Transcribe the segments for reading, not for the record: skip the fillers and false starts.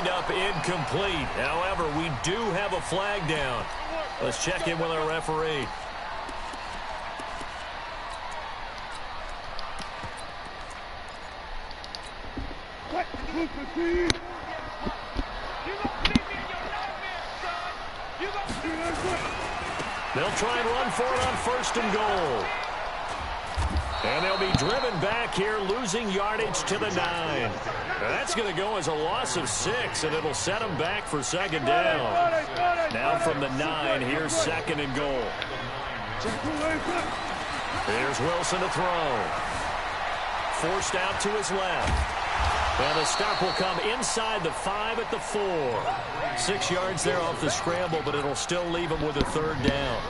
wind up incomplete. However, we do have a flag down. Let's check in with our referee. They'll try and run for it on 1st and goal. And they'll be driven back here, losing yardage to the 9. Now that's going to go as a loss of 6, and it'll set them back for 2nd down. Now from the 9, here's 2nd and goal. Here's Wilson to throw. Forced out to his left. And the stop will come inside the 5 at the 4. 6 yards there off the scramble, but it'll still leave him with a 3rd down.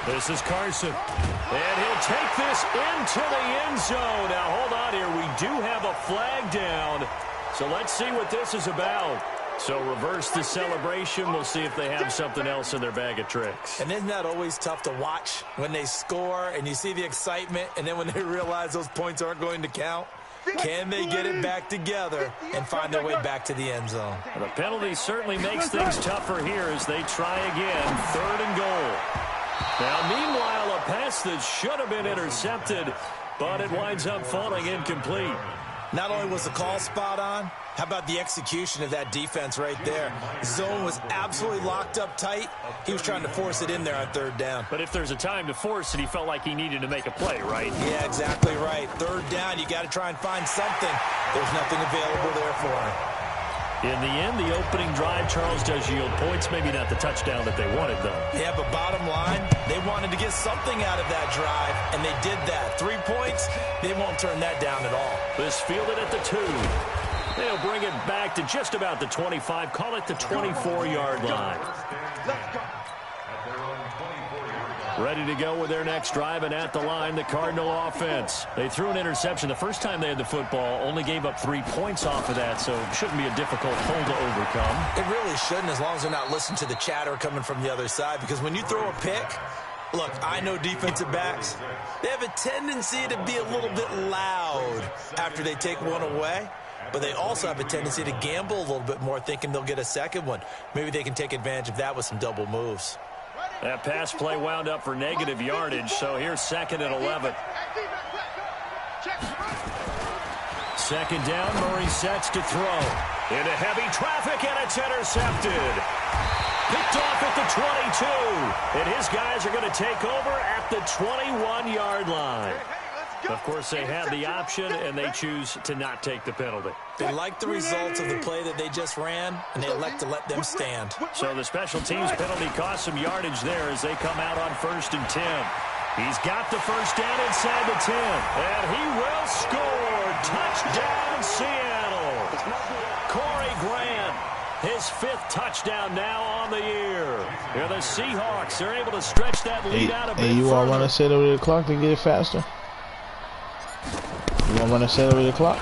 This is Carson. And he'll take this into the end zone. Now, hold on here. We do have a flag down. So let's see what this is about. So reverse the celebration. We'll see if they have something else in their bag of tricks. And isn't that always tough to watch when they score and you see the excitement, and then when they realize those points aren't going to count? Can they get it back together and find their way back to the end zone? The penalty certainly makes things tougher here as they try again. 3rd and goal. Now, meanwhile, a pass that should have been intercepted, but it winds up falling incomplete. Not only was the call spot on, how about the execution of that defense right there? Zone was absolutely locked up tight. He was trying to force it in there on 3rd down. But if there's a time to force it, he felt like he needed to make a play, right? Yeah, exactly right. 3rd down, you got to try and find something. There's nothing available there for him. In the end, the opening drive, Charles, does yield points. Maybe not the touchdown that they wanted, though. Yeah, but bottom line, they wanted to get something out of that drive, and they did that. 3 points, they won't turn that down at all. This fielded at the 2. They'll bring it back to just about the 25. Call it the 24-yard line. Let's go. Ready to go with their next drive, and at the line, the Cardinal offense. They threw an interception the first time they had the football, only gave up 3 points off of that, so it shouldn't be a difficult hole to overcome. It really shouldn't, as long as they're not listening to the chatter coming from the other side, because when you throw a pick, look, I know defensive backs, they have a tendency to be a little bit loud after they take one away, but they also have a tendency to gamble a little bit more, thinking they'll get a second one. Maybe they can take advantage of that with some double moves. That pass play wound up for negative yardage, so here's 2nd and 11. 2nd down, Murray sets to throw. Into heavy traffic, and it's intercepted. Picked off at the 22. And his guys are going to take over at the 21-yard line. Of course, they have the option, and they choose to not take the penalty. They like the results of the play that they just ran, and they elect to let them stand. So the special teams penalty cost some yardage there as they come out on 1st and 10. He's got the 1st down inside the 10, and he will score. Touchdown, Seattle. Corey Grant, his 5th touchdown now on the year. Here the Seahawks, they're able to stretch that lead out a bit Hey, you all want to set over the clock to get it faster? You want to set over the clock?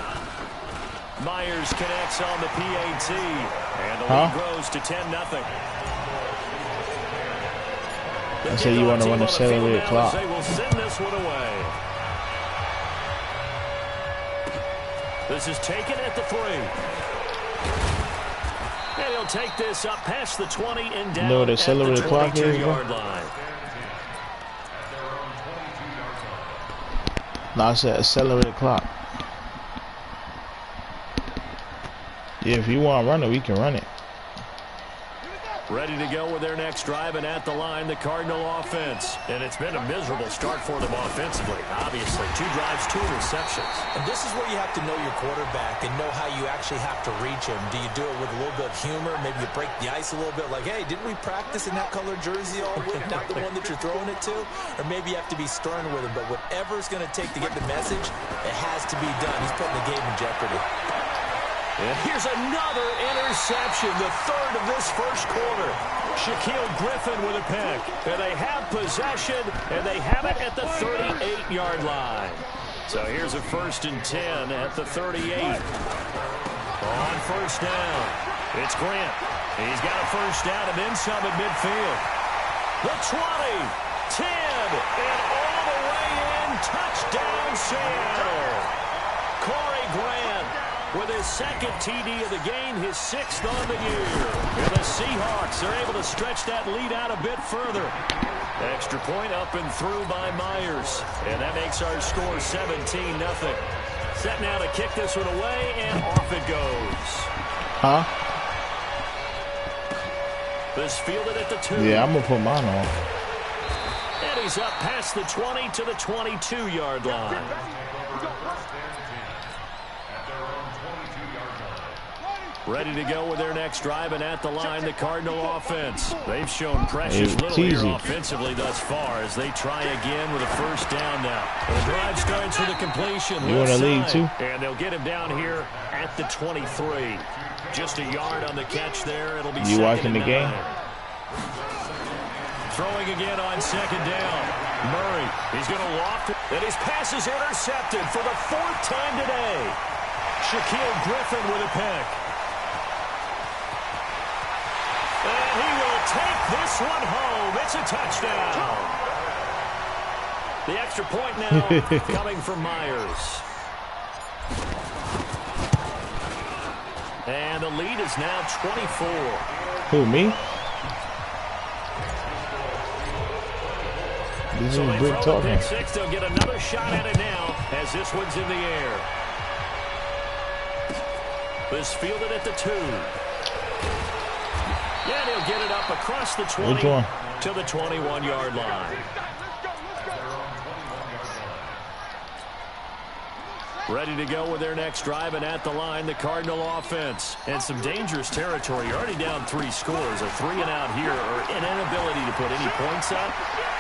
Myers connects on the PAT, and the lead grows to 10-0. I said you want to run the set over the clock. They will send this one away. This is taken at the 3. And he'll take this up past the 20 and down No, they at set over the the clock here, 22-yard line. No, I said accelerate the clock. Yeah, if you want to run it, we can run it. Ready to go with their next drive, and at the line, the Cardinal offense. And it's been a miserable start for them offensively. Obviously, 2 drives, 2 receptions. And this is where you have to know your quarterback and know how you actually have to reach him. Do you do it with a little bit of humor? Maybe you break the ice a little bit, like, hey, didn't we practice in that colored jersey all week, not the one that you're throwing it to? Or maybe you have to be stern with him. But whatever it's going to take to get the message, it has to be done. He's putting the game in jeopardy. And here's another interception, the 3rd of this 1st quarter. Shaquille Griffin with a pick. And they have possession, and they have it at the 38-yard line. So here's a 1st and 10 at the 38. On 1st down. It's Grant. He's got a first down and then some at midfield. The 20, 10, and all the way in. Touchdown, Seattle. Corey Grant with his second TD of the game, his 6th on the year. And the Seahawks are able to stretch that lead out a bit further. Extra point up and through by Myers. And that makes our score 17-0. Set now to kick this one away, and off it goes. Huh? This fielded at the 2. Yeah, I'm going to put mine on. And he's up past the 20 to the 22-yard line. Ready to go with their next drive, and at the line, the Cardinal offense. They've shown precious little here offensively thus far as they try again with a first down now. The drive starts with a completion. You want to lead too? And they'll get him down here at the 23. Just a yard on the catch there. It'll be you watching the game? Throwing again on second down. Murray, he's going to loft it. And his pass is intercepted for the 4th time today. Shaquille Griffin with a pick. And he will take this one home. It's a touchdown. The extra point now coming from Myers. And the lead is now 24. Who, me? This So is Brick talking. Pick 6, they'll get another shot at it now as this one's in the air. This fielded at the 2. Yeah, he'll get it up across the 20 to the 21-yard line. Ready to go with their next drive, and at the line, the Cardinal offense. And some dangerous territory. You're already down 3 scores. A 3-and-out here, or an inability to put any points up.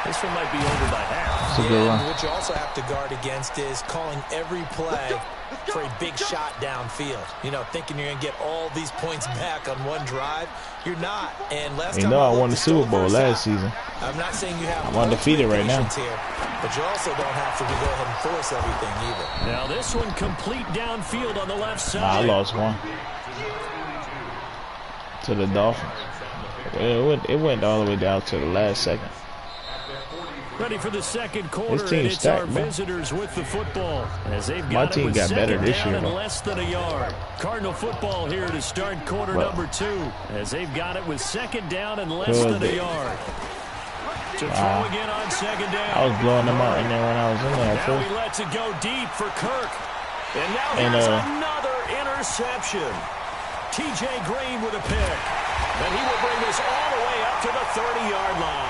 This one might be over by half. Yeah, what you also have to guard against is calling every play for a big shot downfield. You know, thinking you're going to get all these points back on one drive. You're not. And last time I won the Super Bowl last season. I'm not saying you have I'm undefeated right now. Here, but you also don't have to go ahead and force everything either. Now this one complete downfield on the left side. I lost one to the Dolphins. It went all the way down to the last second. Ready for the second quarter, and it's stacked, our visitors with the football. As they've got my team got better this year. Less than a yard. Cardinal football here to start quarter number 2. As they've got it with second down and less than a yard. To throw again on second down. I was blowing them out in there when I was in there. Now he lets it go deep for Kirk. And now here's another interception. T.J. Green with a pick. And he will bring this all the way up to the 30-yard line.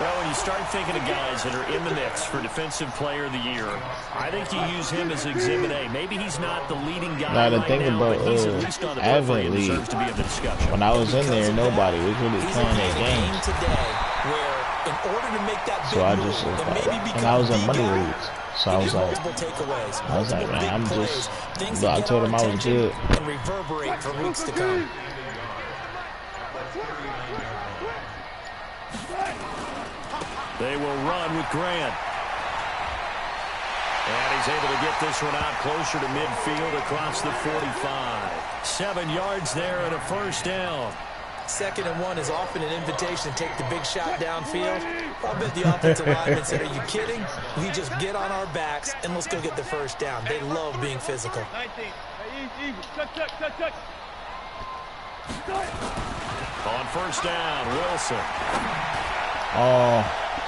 Well, when you start thinking of guys that are in the mix for Defensive Player of the Year, I think you use him as Exhibit A. Maybe he's not the leading guy right now, but he's at least on the periphery and deserves to be in the discussion. When I was in there, nobody was really playing that game. So I just, and I was in money leagues. So I was like, man, I told him I was good. And reverberate for weeks to come. They will run with Grant. And he's able to get this one out closer to midfield across the 45. 7 yards there and a first down. 2nd and 1 is often an invitation to take the big shot downfield. I bet the offensive lineman said, are you kidding? We just get on our backs and let's go get the first down. They love being physical. On first down, Wilson.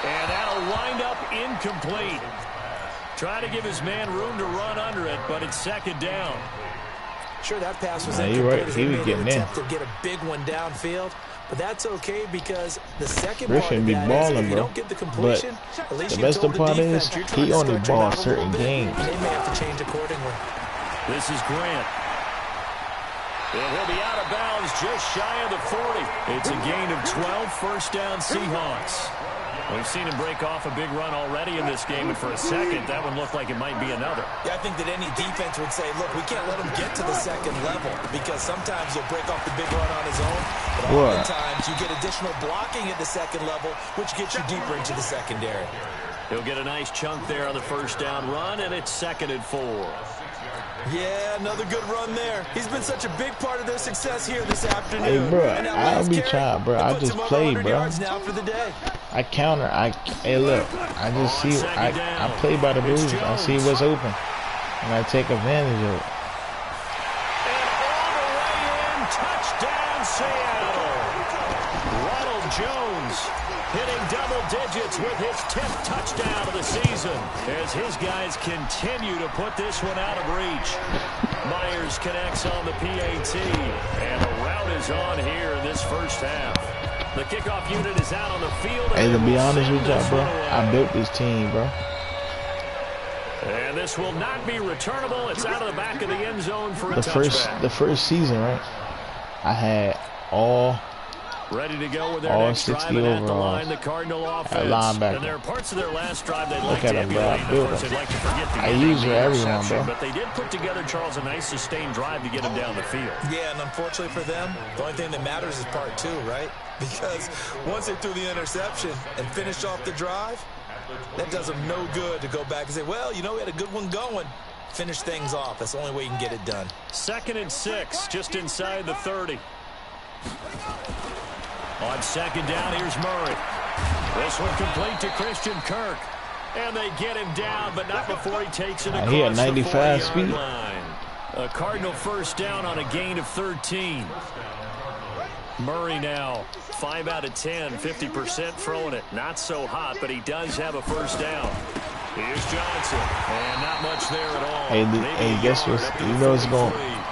And that'll wind up incomplete. Try to give his man room to run under it, but it's second down. Sure, that pass was incomplete. Right. He was getting in. To get a big one downfield, but that's okay because the second part of that balling, is if you bro. don't get the completion, but at least the best part is he only balls certain games. They may have to change accordingly. This is Grant. And he'll be out of bounds just shy of the 40. It's a gain of 12, first down Seahawks. We've seen him break off a big run already in this game, and for a second, that one looked like it might be another. Yeah, I think that any defense would say, look, we can't let him get to the second level because sometimes he'll break off the big run on his own, but oftentimes you get additional blocking at the second level, which gets you deeper into the secondary. He'll get a nice chunk there on the first down run, and it's 2nd and 4. Yeah, another good run there. He's been such a big part of their success here this afternoon. Hey, bro, I'll be trying, bro. I just play, bro. Now for the day. I counter. Hey, look, I just see. I play by the rules. I see what's open, and I take advantage of it. And all the way in, touchdown, Seattle. Ronald Jones hitting double digits with his 10th touchdown of the season as his guys continue to put this one out of reach. Myers connects on the PAT, and the route is on here in this first half. The kickoff unit is out on the field. Hey, to be honest with y'all, bro, I built this team, bro. And this will not be returnable. It's out of the back of the end zone for a touchback. The first season, right? I had all ready to go with their next 60 drive at the overall. line, the Cardinal offense. Linebacker. And there are parts of their last drive they'd like Look to at him, bro. emulate. Of course, they'd like to forget the I use for everyone, bro. But they did put together, Charles, a nice sustained drive to get him down the field. Yeah, and unfortunately for them, the only thing that matters is part two, right? Because once they threw the interception and finished off the drive, that does them no good to go back and say, well, you know, we had a good one going. Finish things off. That's the only way you can get it done. 2nd and 6, just inside the 30. On 2nd down, here's Murray. This one complete to Christian Kirk. And they get him down, but not before he takes it across he had 95 the 40-yard speed. line. A Cardinal first down on a gain of 13. Murray now, 5 out of 10, 50% throwing it. Not so hot, but he does have a first down. Here's Johnson, and not much there at all. Hey, guess what? You know what's going on.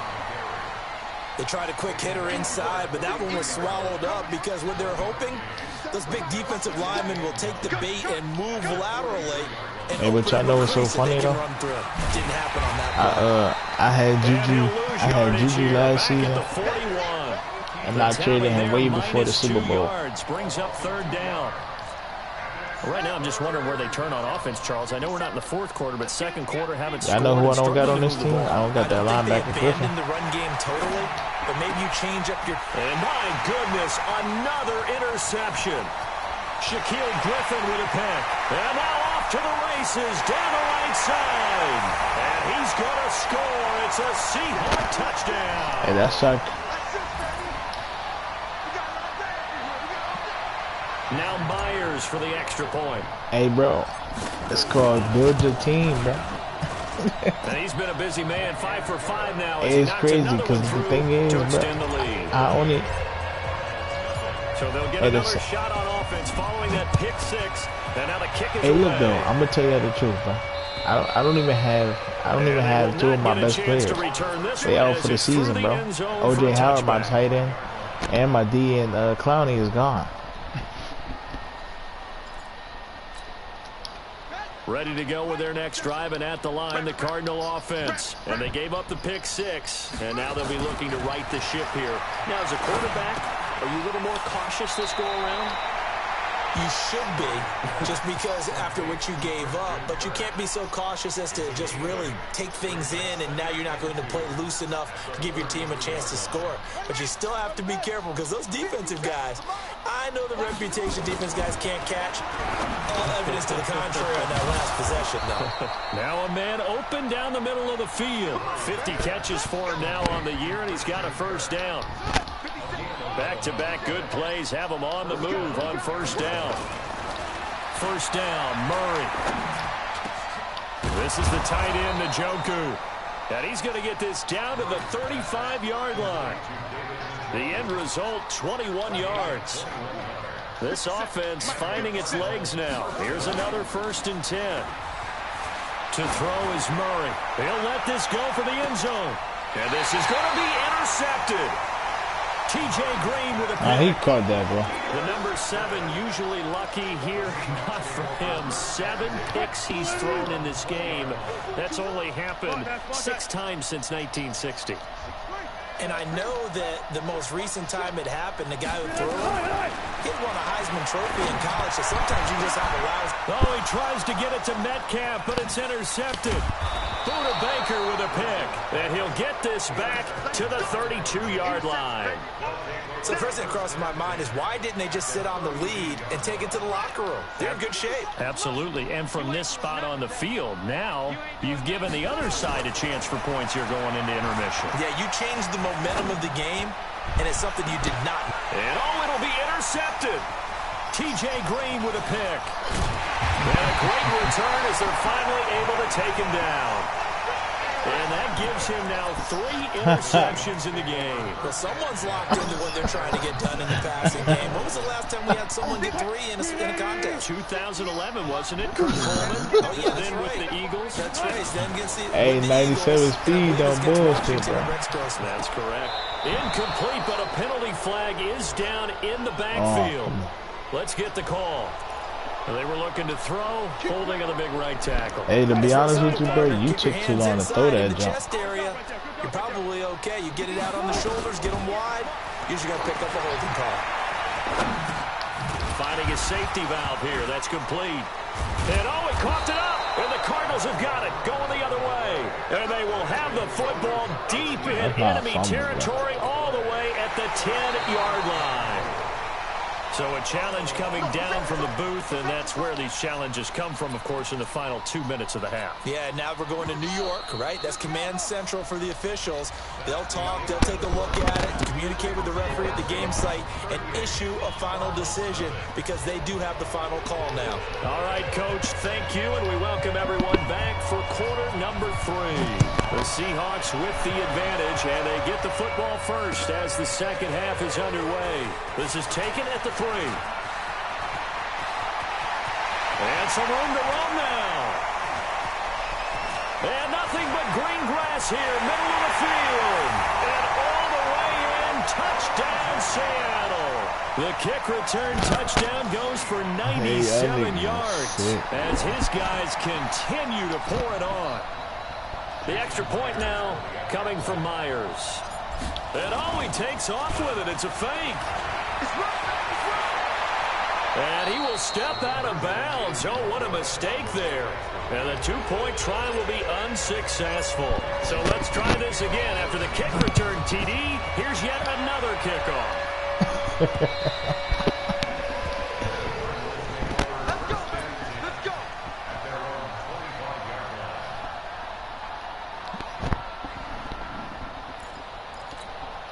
They tried a quick hitter inside, but that one was swallowed up because what they're hoping, those big defensive linemen will take the bait and move laterally. And hey, but y'all know what's so funny though? Didn't happen on that I had Juju last season, and I traded him way before the Super Bowl. Brings up 3rd down. Right now, I'm just wondering where they turn on offense, Charles. I know we're not in the 4th quarter, but 2nd quarter haven't scored. I know who I don't got on this team. I don't got that linebacker Griffin. The run game totally, but maybe you change up your. And my goodness, another interception. Shaquille Griffin with a pick, and now off to the races down the right side, and he's going to score. It's a Seahawk touchdown. Hey, that's like. Now Myers for the extra point. Hey, bro, it's called build your team, bro. And he's been a busy man, 5 for 5 now. It's crazy because the thing is, bro, I only. So they'll get another shot on offense following that pick 6, and now the kick is Hey, look away. though, I'm gonna tell you the truth, bro. I don't even have 2 of my best players. They out for the season, bro. OJ Howard, my tight end, and my D and Clowney is gone. Ready to go with their next drive, and at the line, the Cardinal offense. And they gave up the pick 6, and now they'll be looking to right the ship here. Now, as a quarterback, are you a little more cautious this go around? You should be, just because after what you gave up, but you can't be so cautious as to just really take things in, and now you're not going to play loose enough to give your team a chance to score. But you still have to be careful, because those defensive guys, I know the reputation defense guys can't catch. All evidence to the contrary on that last possession, though. Now a man open down the middle of the field. 50 catches for him now on the year, and he's got a first down. Back-to-back good plays have him on the move on first down. First down, Murray. This is the tight end, Njoku. And he's going to get this down to the 35-yard line. The end result, 21 yards. This offense finding its legs now. Here's another 1st and 10. To throw is Murray. He'll let this go for the end zone. And this is going to be intercepted. T.J. Green with a pick. He caught that, bro. The number 7 usually lucky here. Not for him. 7 picks he's thrown in this game. That's only happened 6 times since 1960. And I know that the most recent time it happened, the guy who threw it, he won a Heisman Trophy in college, so sometimes you just have a lousy. Oh, he tries to get it to Metcalf, but it's intercepted. Buda Baker with a pick, and he'll get this back to the 32-yard line. So the first thing that crosses my mind is why didn't they just sit on the lead and take it to the locker room? They're in good shape. Absolutely. And from this spot on the field, now you've given the other side a chance for points here going into intermission. Yeah, you changed the momentum of the game, and it's something you did not. And it'll be intercepted. T.J. Green with a pick. And a great return as they're finally able to take him down. And that gives him now 3 interceptions in the game. Well, someone's locked into what they're trying to get done in the passing game. When was the last time we had someone get 3 in a contest? 2011, wasn't it? Kurt Coleman. Oh, yeah, then right. with the Eagles. That's right. Then against the, hey, 97 speed don't bullshit, bro. That's correct. Incomplete, but a penalty flag is down in the backfield. Let's get the call. They were looking to throw, holding on the big right tackle. Hey, to be honest with you, bro, you took too long to throw that jump. Chest area, you're probably okay. You get it out on the shoulders, get them wide. Usually got to pick up a holding call. Finding a safety valve here. That's complete. And he coughed it up. And the Cardinals have got it. Going the other way. And they will have the football deep in enemy territory all the way at the 10-yard line. So a challenge coming down from the booth, and that's where these challenges come from, of course, in the final 2 minutes of the half. Yeah, now we're going to New York, right? That's command central for the officials. They'll talk, they'll take a look at it, communicate with the referee at the game site, and issue a final decision because they do have the final call now. All right, Coach, thank you, and we welcome everyone back for quarter number 3. The Seahawks with the advantage, and they get the football first as the second half is underway. This is taken at the 3. And some room to run now. And nothing but green grass here, middle of the field. And all the way in, touchdown Seattle. The kick return touchdown goes for 97 yards as his guys continue to pour it on. The extra point now coming from Myers. And he takes off with it. It's a fake. And he will step out of bounds. Oh, what a mistake there. And the 2-point try will be unsuccessful. So let's try this again. After the kick return, TD, here's yet another kickoff.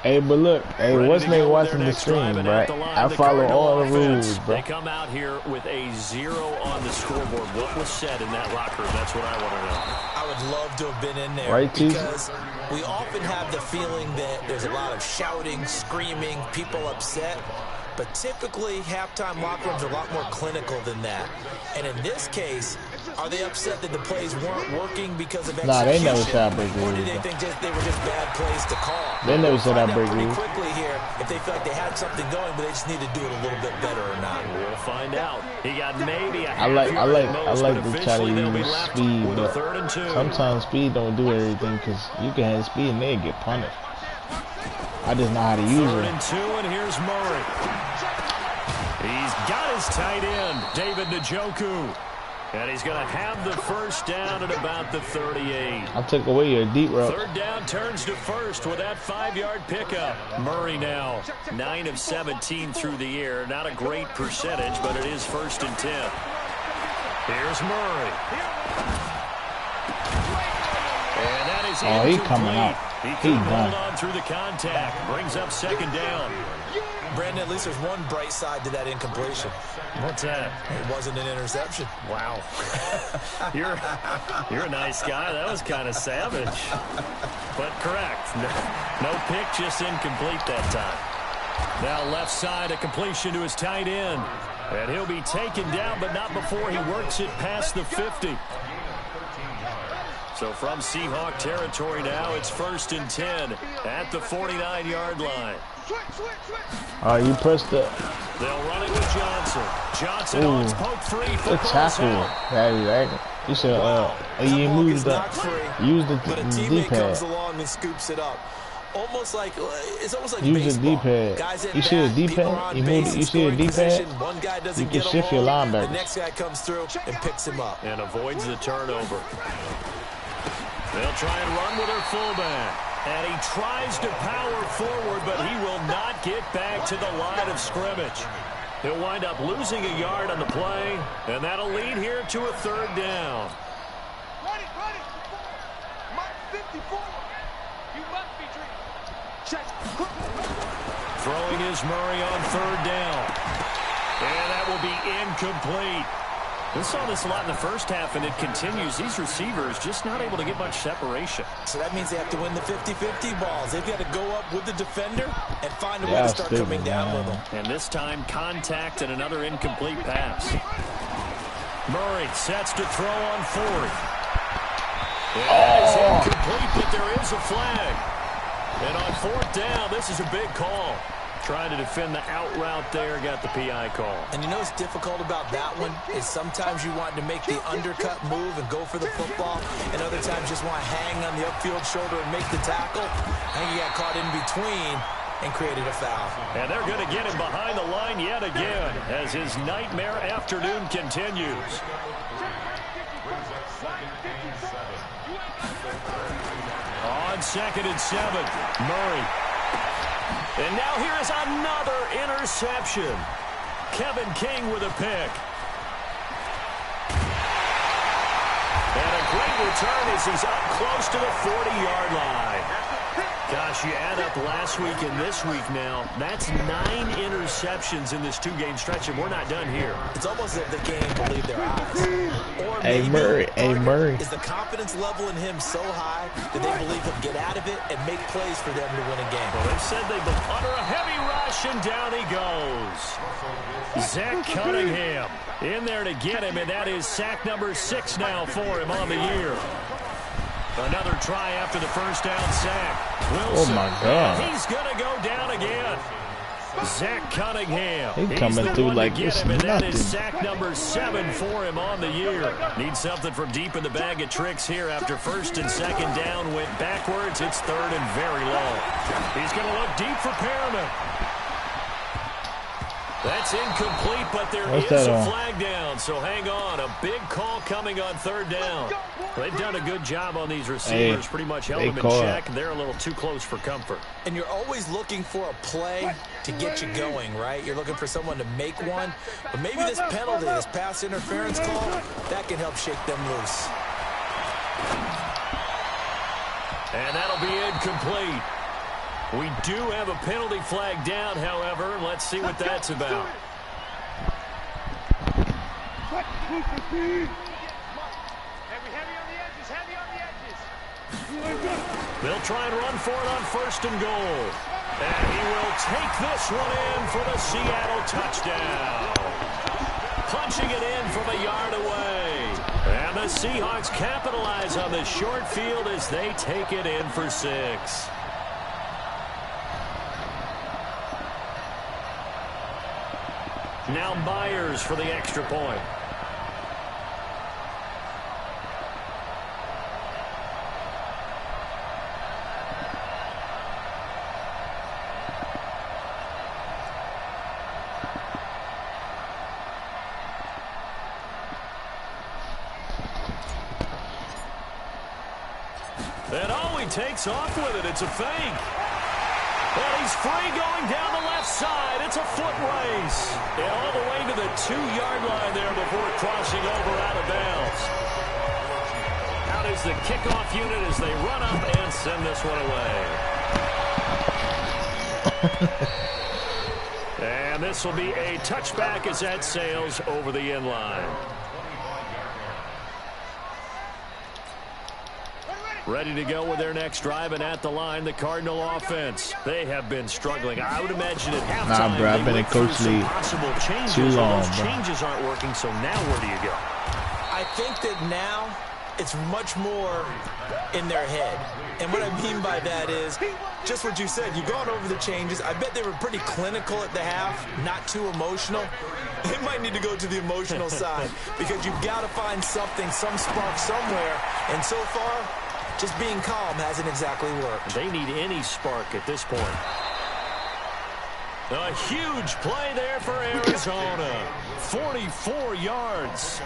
Hey, but look, hey, wasn't they watching the stream, right? I follow all the rules, bro. They come out here with a 0 on the scoreboard. What was said in that locker room? That's what I want to know. I would love to have been in there, right, because we often have the feeling that there's a lot of shouting, screaming, people upset. But typically, halftime locker rooms are a lot more clinical than that. And in this case, are they upset that the plays weren't working because of execution? Nah, they never said I break rules. Or did they think they were just bad plays to call? They never said I break pretty rules. quickly here if they feel like they had something going, but they just need to do it a little bit better or not. We'll find out. He got maybe a I like to try to use speed, but sometimes speed don't do everything because you can have speed and they get punished. I just know how to use it. 3rd and 2, and here's Murray. He's got his tight end, David Njoku. And he's going to have the first down at about the 38. I took away your deep route. 3rd down turns to first with that 5-yard pickup. Murray now 9 of 17 through the air. Not a great percentage, but it is 1st and 10. Here's Murray. And that is he coming out. He couldn't hold on through the contact. Brings up 2nd down. Brandon, at least there's one bright side to that incompletion. What's that? It wasn't an interception. Wow. You're a nice guy. That was kind of savage. But correct. No pick, just incomplete that time. Now left side, a completion to his tight end. And he'll be taken down, but not before he works it past the 50. So from Seahawk territory now, it's 1st and 10 at the 49-yard line. You pressed the... They'll run it with Johnson. Johnson on his poke 3. The tackle. You should you use the D-pad. Comes along and scoops it up. Almost like it's almost like use the D-pad. You see a D-pad? You see a D-pad? You can shift your linebacker. The next guy comes through and picks him up and avoids the turnover. They'll try and run with their fullback. And he tries to power forward, but he will not get back to the line of scrimmage. He'll wind up losing a yard on the play, and that'll lead here to a third down. Ready. Mark 54. You must be dreaming. Check. Throwing is Murray on third down. And that will be incomplete. We saw this a lot in the first half, and it continues. These receivers just not able to get much separation. So that means they have to win the 50-50 balls. They've got to go up with the defender and find a way to start coming down with them. And this time, contact and another incomplete pass. Murray sets to throw on fourth. And that is incomplete, but there is a flag. And on fourth down, this is a big call. Trying to defend the out route there, got the PI call. And you know what's difficult about that one is sometimes you want to make the undercut move and go for the football, and other times just want to hang on the upfield shoulder and make the tackle. I think he got caught in between and created a foul. And they're going to get him behind the line yet again as his nightmare afternoon continues. On 2nd and 7, Murray. And now here is another interception. Kevin King with a pick. And a great return as he's up close to the 40-yard line. Gosh, you add up last week and this week now, that's 9 interceptions in this two-game stretch, and we're not done here. It's almost as if the game believe their eyes. Or Hey, Murray. Is the confidence level in him so high that they believe he'll get out of it and make plays for them to win a game? Well, they said they've been under a heavy rush, and down he goes. Zach Cunningham in there to get him, and that is sack number 6 now for him on the year. Another try after the first down sack. Wilson, oh, my God. He's going to go down again. Zach Cunningham. He's coming through like this and that nothing. is sack number 7 for him on the year. Needs something from deep in the bag of tricks here after first and second down went backwards. It's third and very low. He's going to look deep for Perriman. That's incomplete, but there is a flag down, so hang on. A big call coming on third down. They've done a good job on these receivers, pretty much held them in check. They're a little too close for comfort. And you're always looking for a play to get you going, right? You're looking for someone to make one. But maybe this penalty, this pass interference call, that can help shake them loose. And that'll be incomplete. We do have a penalty flag down, however. Let's see what that's about. They'll try and run for it on first and goal. And he will take this one in for the Seattle touchdown. Punching it in from a yard away. And the Seahawks capitalize on the short field as they take it in for 6. Now Myers for the extra point. And oh, he takes off with it. It's a fake. And he's free going down the left side. It's a foot race. And all the way to the 2-yard line there before crossing over out of bounds. Out is the kickoff unit as they run up and send this one away. And this will be a touchback as that sails over the end line. Ready to go with their next drive, and at the line, the Cardinal offense. They have been struggling. I would imagine at halftime, bro, I've been in Coach Lee too long, those changes aren't working, so now where do you go? I think that now it's much more in their head. And what I mean by that is just what you said. You've gone over the changes. I bet they were pretty clinical at the half, not too emotional. They might need to go to the emotional side because you've got to find something, some spark somewhere. And so far, just being calm hasn't exactly worked. They need any spark at this point. A huge play there for Arizona. 44 yards.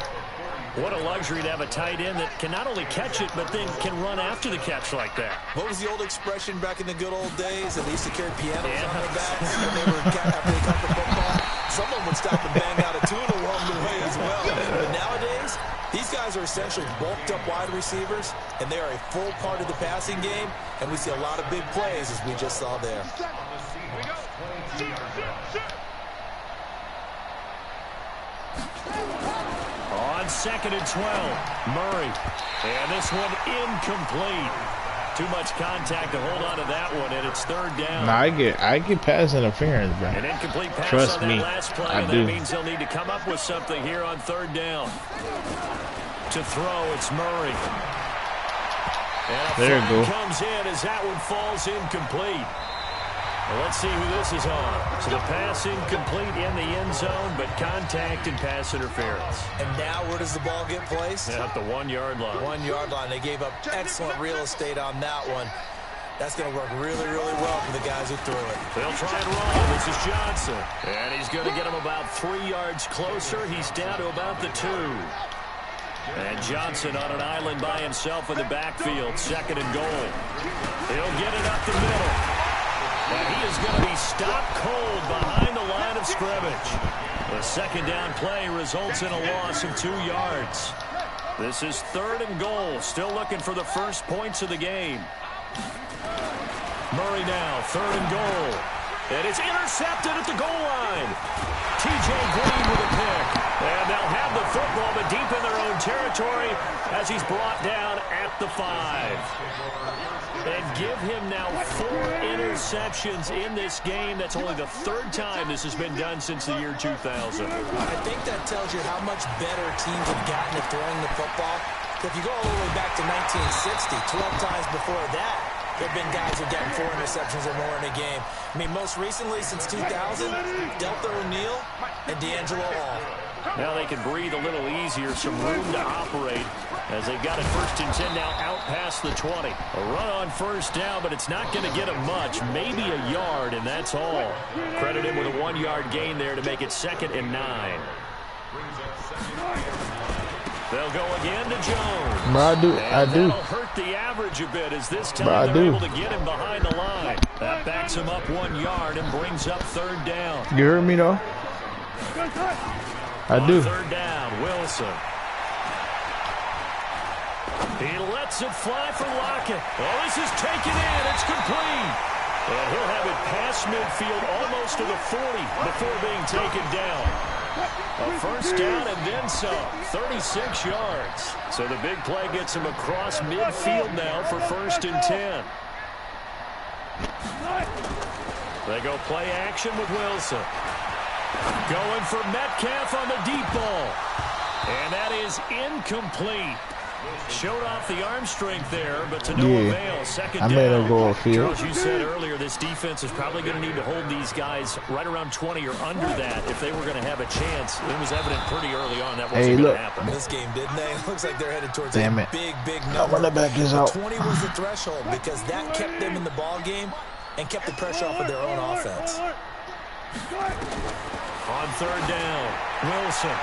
What a luxury to have a tight end that can not only catch it, but then can run after the catch like that. What was the old expression back in the good old days? They used to carry pianos on their backs when they were after they caught the football. Someone would stop and bang out a tune along the way as well. But nowadays, these guys are essentially bulked up wide receivers, and they are a full part of the passing game, and we see a lot of big plays as we just saw there. On 2nd and 12, Murray. And this one incomplete. Too much contact to hold on to that one, and it's 3rd down. No, I get pass interference, bro. An incomplete pass Trust on that me, last play, I and do. that means they'll need to come up with something here on 3rd down. To throw, it's Murray. And There you go. comes in as that one falls incomplete. Well, let's see who this is on. So the pass incomplete in the end zone, but contact and pass interference. And now where does the ball get placed? At the 1-yard line. 1-yard line. They gave up excellent real estate on that one. That's going to work really, really well for the guys who threw it. They'll try and run. This is Johnson. And he's going to get him about 3 yards closer. He's down to about the 2. And Johnson on an island by himself in the backfield. 2nd and goal. He'll get it up the middle. And he is going to be stopped cold behind the line of scrimmage. The 2nd down play results in a loss of 2 yards. This is 3rd and goal. Still looking for the first points of the game. Murray now, 3rd and goal. And it's intercepted at the goal line. T.J. Green with a pick. And they'll have the football, but deep in their own territory as he's brought down at the 5. And give him now 4 interceptions in this game. That's only the 3rd time this has been done since the year 2000. I think that tells you how much better teams have gotten at throwing the football. If you go all the way back to 1960, 12 times before that, there have been guys who have gotten 4 interceptions or more in a game. I mean, most recently since 2000, Delta O'Neal and D'Angelo Hall. Now they can breathe a little easier, some room to operate as they've got it 1st and 10 now out past the 20. A run on 1st down, but it's not going to get him much, maybe a yard, and that's all. Credit him with a 1-yard gain there to make it 2nd and 9. They'll go again to Jones. Bro, I do. That'll hurt the average a bit as this time they're able to get him behind the line. That backs him up 1 yard and brings up 3rd down. You heard me, though? I do. 3rd down, Wilson. He lets it fly for Lockett. Oh, this is taken in. It's complete. And he'll have it past midfield almost to the 40 before being taken down. A 1st down and then some. 36 yards. So the big play gets him across midfield now for 1st and 10. They go play action with Wilson. Going for Metcalf on the deep ball. And that is incomplete. Showed off the arm strength there, but to no avail. 2nd down. I made him go field. Charles, you said earlier this defense is probably going to need to hold these guys right around 20 or under that if they were going to have a chance. It was evident pretty early on that wasn't going to happen. This game, didn't they? It looks like they're headed towards a big number. The back is out. 20 was the threshold because that kept them in the ball game and kept the pressure off of their own offense. On 3rd down, Wilson.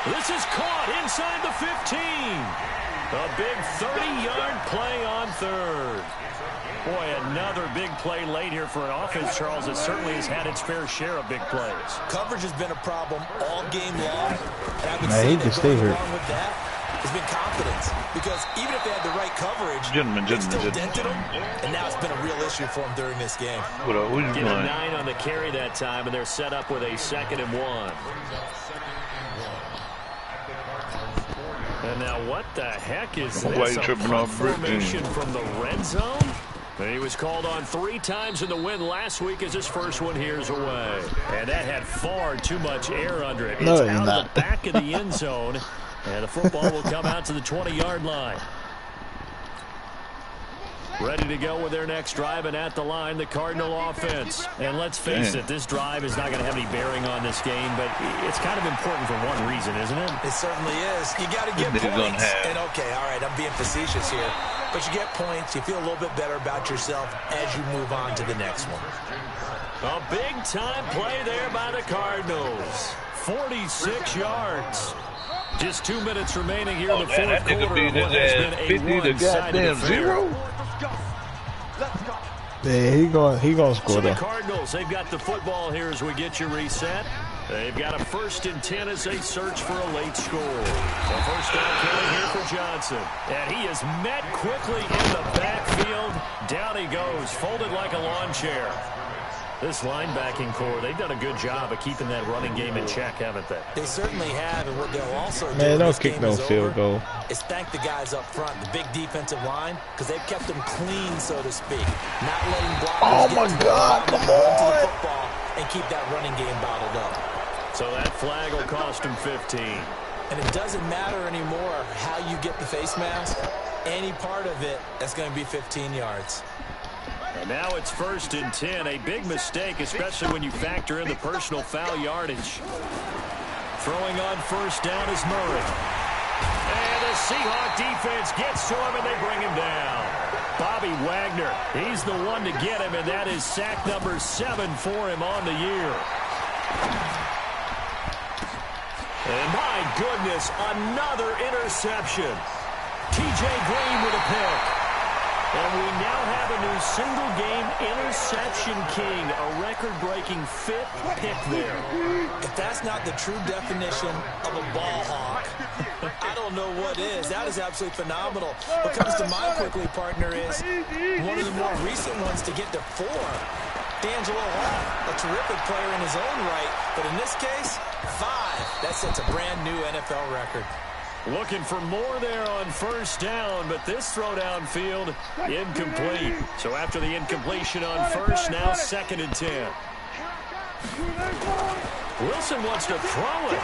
This is caught inside the 15. A big 30-yard play on 3rd. Boy, another big play late here for an offense, Charles, that certainly has had its fair share of big plays. Coverage has been a problem all game long. And I would say he can stay here. Along with that has been confidence. Because even if they had the right coverage, they still dented them. And now it's been a real issue for them during this game. Get a 9 on the carry that time, and they're set up with a 2nd and 1. And now what the heck is this? A punt formation from the red zone? He was called on 3 times in the win last week as his first one here's away. And that had far too much air under it. It's out of the back of the end zone. And the football will come out to the 20-yard line. Ready to go with their next drive, and at the line, the Cardinal offense. And let's face it, this drive is not going to have any bearing on this game, but it's kind of important for one reason, isn't it? It certainly is. You got to get points. And okay, all right, I'm being facetious here, but you get points, you feel a little bit better about yourself as you move on to the next one. A big-time play there by the Cardinals. 46 yards. Just 2 minutes remaining here in the fourth quarter of what has been a one-sided affair. Yeah, he gonna score so though. The Cardinals, they've got the football here as we get you reset. They've got a 1st and 10 as they search for a late score. So first down carry here for Johnson. And he is met quickly in the backfield. Down he goes, folded like a lawn chair. This linebacking core, they've done a good job of keeping that running game in check, haven't they? They certainly have, and what they'll also do don't kick no field goal. Is thank the guys up front, the big defensive line, because they've kept them clean, so to speak. Not letting blockers run to the football and keep that running game bottled up. So that flag will cost him 15. And it doesn't matter anymore how you get the face mask. Any part of it, that's going to be 15 yards. And now it's 1st and 10. A big mistake, especially when you factor in the personal foul yardage. Throwing on first down is Murray. And the Seahawk defense gets to him, and they bring him down. Bobby Wagner, he's the one to get him, and that is sack number 7 for him on the year. And my goodness, another interception. T.J. Green with a pick. And we now have a new single-game interception king, a record-breaking 5th pick there. If that's not the true definition of a ball hawk, I don't know what is. That is absolutely phenomenal. What comes to mind quickly, partner, is one of the more recent ones to get to 4. D'Angelo Hall, a terrific player in his own right, but in this case, 5. That sets a brand-new NFL record. Looking for more there on first down, but this throw downfield incomplete. So after the incompletion on first, now 2nd and 10. Wilson wants to throw it.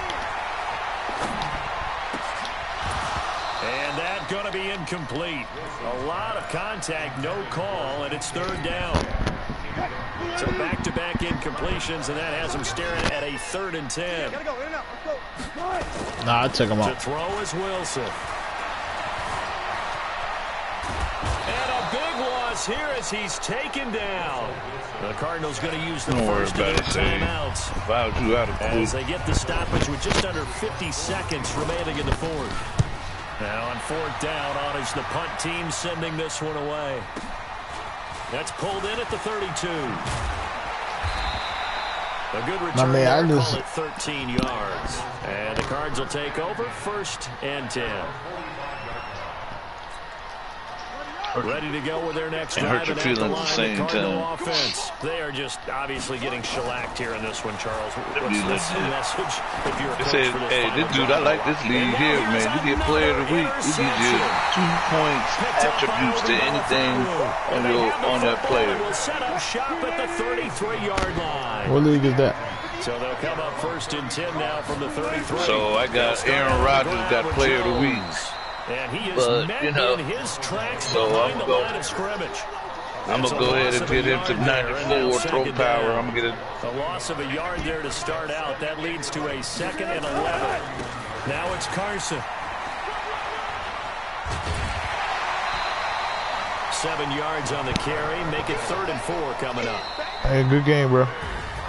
And that's going to be incomplete. A lot of contact, no call, and it's 3rd down. So back-to-back incompletions, and that has him staring at a 3rd and 10. Nah, I took him out. To throw is Wilson. And a big loss here as he's taken down. The Cardinals going to use the first of their timeouts as they get the stoppage with just under 50 seconds remaining in the fourth. Now on 4th down, on is the punt team sending this one away. That's pulled in at the 32. A good return there, call it 13 yards. And the Cards will take over 1st and 10. Ready to go with their next drive. And at the line, the Cardinal offense. They are just obviously getting shellacked here in this one, Charles. What's the message if you're a coach for this hey, this dude, I like this league here, man. You get player of the week. You get you 2 points attributes to anything on that player. We'll set up shop at the 33-yard line. What league is that? So they'll come up 1st and 10 now from the 33. So I got Aaron Rodgers got player of the week. And he is met in his tracks behind the line of scrimmage. I'm going to go ahead and get him to 94 throw power. I'm going to get it. A loss of a yard there to start out. That leads to a 2nd and 11. Now it's Carson. 7 yards on the carry. Make it 3rd and 4 coming up. Hey, good game, bro.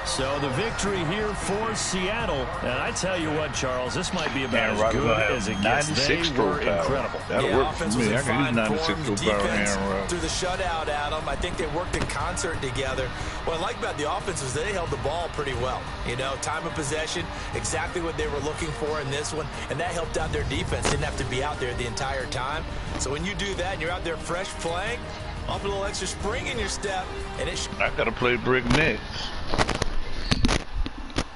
So the victory here for Seattle. And I tell you what, Charles, this might be about as good as it gets. They were incredible. That'll work for me. I can use 96 throw power Aaron Rodgers. Through the shutout, Adam, I think they worked in concert together. What I like about the offense was they held the ball pretty well. You know, time of possession, exactly what they were looking for in this one. And that helped out their defense. Didn't have to be out there the entire time. So when you do that and you're out there fresh playing, off a little extra spring in your step. And I got to play Brick next.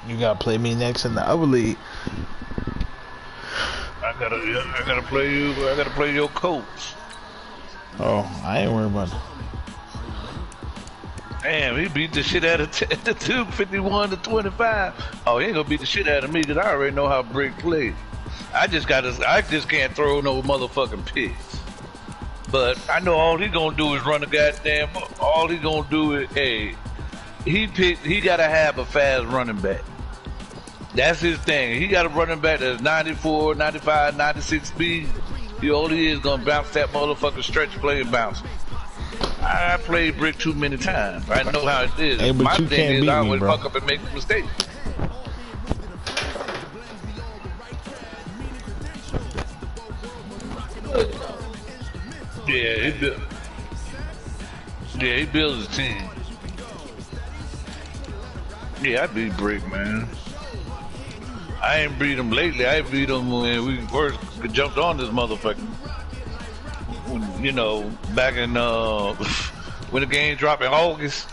You gotta play me next in the other league. I gotta play you. I gotta play your coach. Oh, I ain't worried about it. Damn, he beat the shit out of 51 to 25. Oh, he ain't gonna beat the shit out of me because I already know how Brick plays. I just can't throw no motherfucking picks. But I know all he gonna do is run a goddamn. All he gonna do is, hey, he gotta have a fast running back. That's his thing. He got a running back that's 94, 95, 96 speed. All he is gonna bounce that motherfucking stretch play and bounce. I played Brick too many times. I know how it is. Hey, but my you thing can't is beat I me, always bro. fuck up and make mistakes. Yeah, he builds a team. Yeah, I beat Brick, man. I ain't beat him lately. I beat him when we first jumped on this motherfucker. You know, back in when the game dropped in August.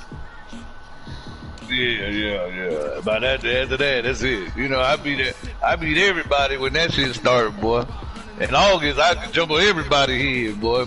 Yeah. By that, after that, that's it. You know, I beat everybody when that shit started, boy. In August, I could jump on everybody here, boy.